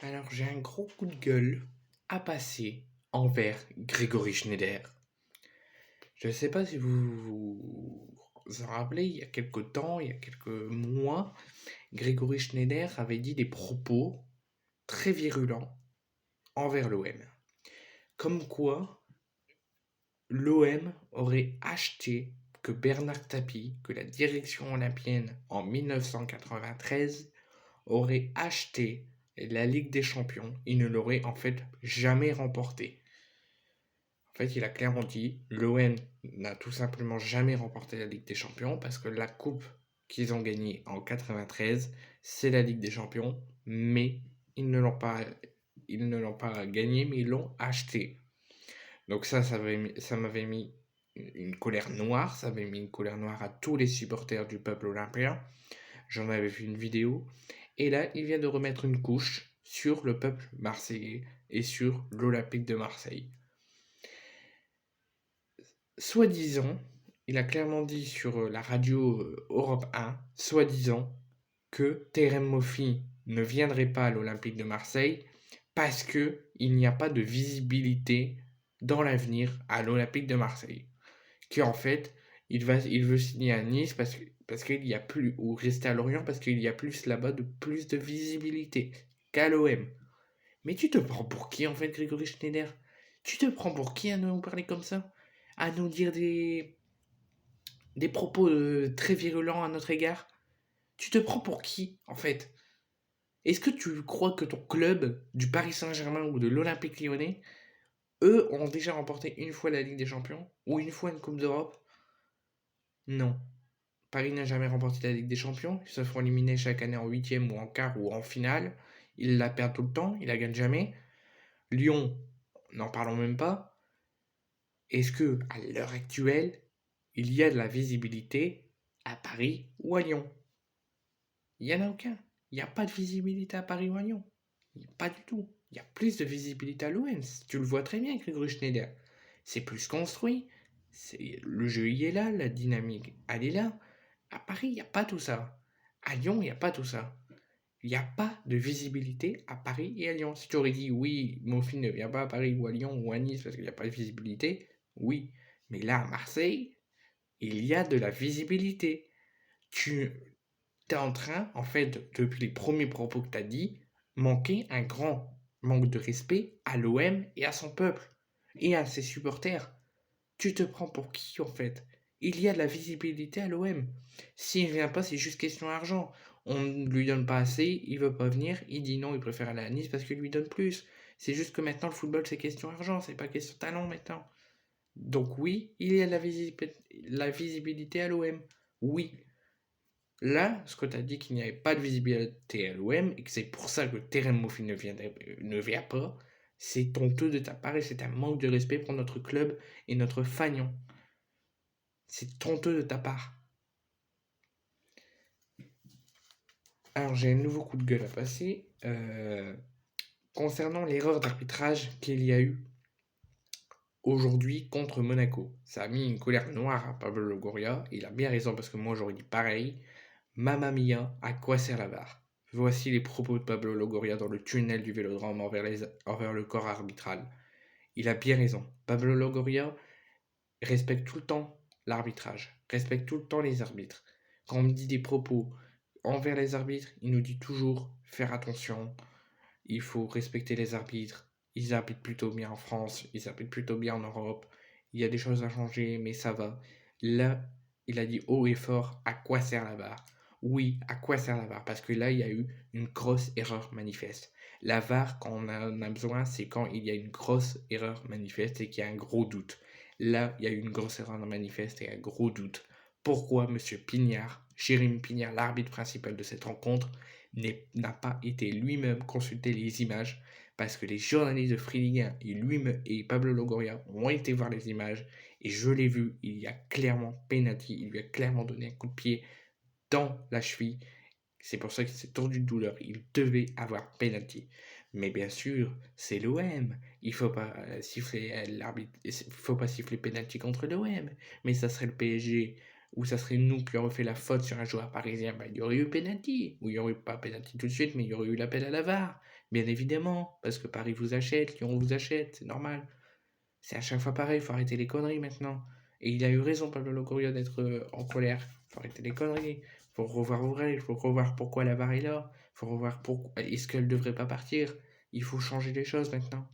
Alors, j'ai un gros coup de gueule à passer envers Grégory Schneider. Je ne sais pas si vous en rappelez, il y a quelques temps, il y a quelques mois, Grégory Schneider avait dit des propos très virulents envers l'OM. Comme quoi, l'OM aurait acheté, que Bernard Tapie, que la direction olympienne en 1993 aurait acheté la Ligue des Champions. Il ne l'aurait en fait jamais remporté. En fait, il a clairement dit l'OM n'a tout simplement jamais remporté la Ligue des Champions parce que la coupe qu'ils ont gagnée en 93, c'est la Ligue des Champions, mais ils ne l'ont pas, ils ne l'ont pas gagnée, mais ils l'ont achetée. Donc ça m'avait mis une colère noire, ça avait mis une colère noire à tous les supporters du peuple olympien. J'en avais vu une vidéo. Et là, il vient de remettre une couche sur le peuple marseillais et sur l'Olympique de Marseille. Soi-disant, il a clairement dit sur la radio Europe 1, soi-disant, que Terem Moffi ne viendrait pas à l'Olympique de Marseille parce que il n'y a pas de visibilité dans l'avenir à l'Olympique de Marseille. Qu'en fait, il veut signer à Nice parce qu'il y a plus, ou rester à Lorient parce qu'il y a plus là-bas de plus de visibilité qu'à l'OM. Mais tu te prends pour qui en fait, Grégory Schneider? Tu te prends pour qui à nous parler comme ça? À nous dire des propos très virulents à notre égard? Tu te prends pour qui en fait? Est-ce que tu crois que ton club, du Paris Saint-Germain ou de l'Olympique Lyonnais, eux ont déjà remporté une fois la Ligue des Champions ou une fois une Coupe d'Europe? Non. Paris n'a jamais remporté la Ligue des Champions. Ils se font éliminer chaque année en huitième ou en quart ou en finale. Ils la perdent tout le temps. Ils la gagnent jamais. Lyon, n'en parlons même pas. Est-ce que, à l'heure actuelle, il y a de la visibilité à Paris ou à Lyon? Il n'y en a aucun. Il n'y a pas de visibilité à Paris ou à Lyon. Pas du tout. Il y a plus de visibilité à l'OM. Tu le vois très bien, Grégory Schneider. C'est plus construit. Le jeu y est là, la dynamique, elle est là. À Paris, il n'y a pas tout ça. À Lyon, il n'y a pas tout ça. Il n'y a pas de visibilité à Paris et à Lyon. Si tu aurais dit oui, mon film ne vient pas à Paris ou à Lyon ou à Nice parce qu'il n'y a pas de visibilité, oui. Mais là, à Marseille, il y a de la visibilité. Tu es en train, en fait, depuis les premiers propos que tu as dit, manquer un grand manque de respect à l'OM et à son peuple et à ses supporters. Tu te prends pour qui en fait? Il y a de la visibilité à l'OM. S'il ne vient pas, c'est juste question d'argent. On ne lui donne pas assez, il veut pas venir, il dit non, il préfère aller à Nice parce qu'il lui donne plus. C'est juste que maintenant le football c'est question d'argent, c'est pas question de talent maintenant. Donc oui, il y a de la visibilité à l'OM. Oui. Là, ce que tu as dit qu'il n'y avait pas de visibilité à l'OM et que c'est pour ça que Terem Moffi ne vient pas, c'est honteux de ta part et c'est un manque de respect pour notre club et notre fanion. C'est honteux de ta part. Alors j'ai un nouveau coup de gueule à passer concernant l'erreur d'arbitrage qu'il y a eu aujourd'hui contre Monaco. Ça a mis une colère noire à Pablo Longoria. Il a bien raison parce que moi j'aurais dit pareil. Mamma mia, à quoi sert la VAR? Voici les propos de Pablo Longoria dans le tunnel du Vélodrome envers le corps arbitral. Il a bien raison. Pablo Longoria respecte tout le temps l'arbitrage, respecte tout le temps les arbitres. Quand on me dit des propos envers les arbitres, il nous dit toujours faire attention, il faut respecter les arbitres, ils arbitrent plutôt bien en France, ils arbitrent plutôt bien en Europe, il y a des choses à changer, mais ça va. Là, il a dit haut et fort à quoi sert la VAR. Oui, à quoi sert la VAR? Parce que là, il y a eu une grosse erreur manifeste. La VAR, quand on en a besoin, c'est quand il y a une grosse erreur manifeste et qu'il y a un gros doute. Là, il y a eu une grosse erreur manifeste et un gros doute. Pourquoi M. Pignard, Jérémy Pignard, l'arbitre principal de cette rencontre, n'a pas été lui-même consulter les images parce que les journalistes de Free Ligue 1 et lui-même et Pablo Longoria ont été voir les images et je l'ai vu, il y a clairement penalty, il lui a clairement donné un coup de pied dans la cheville. C'est pour ça qu'il s'est tordu de douleur. Il devait avoir penalty. Mais bien sûr, c'est l'OM. Il faut pas siffler l'arbitre. Il faut pas siffler penalty contre l'OM. Mais ça serait le PSG ou ça serait nous qui aurions fait la faute sur un joueur parisien, il y aurait eu penalty. Ou il n'y aurait pas penalty tout de suite, mais il y aurait eu l'appel à la VAR. Bien évidemment, parce que Paris vous achète, Lyon vous achète, c'est normal. C'est à chaque fois pareil, il faut arrêter les conneries maintenant. Et il a eu raison, Pablo Longoria, d'être en colère. Il faut arrêter les conneries. Il faut revoir vos règles, il faut revoir pourquoi la VAR est là. Il faut revoir pourquoi. Est-ce qu'elle ne devrait pas partir? Il faut changer les choses maintenant.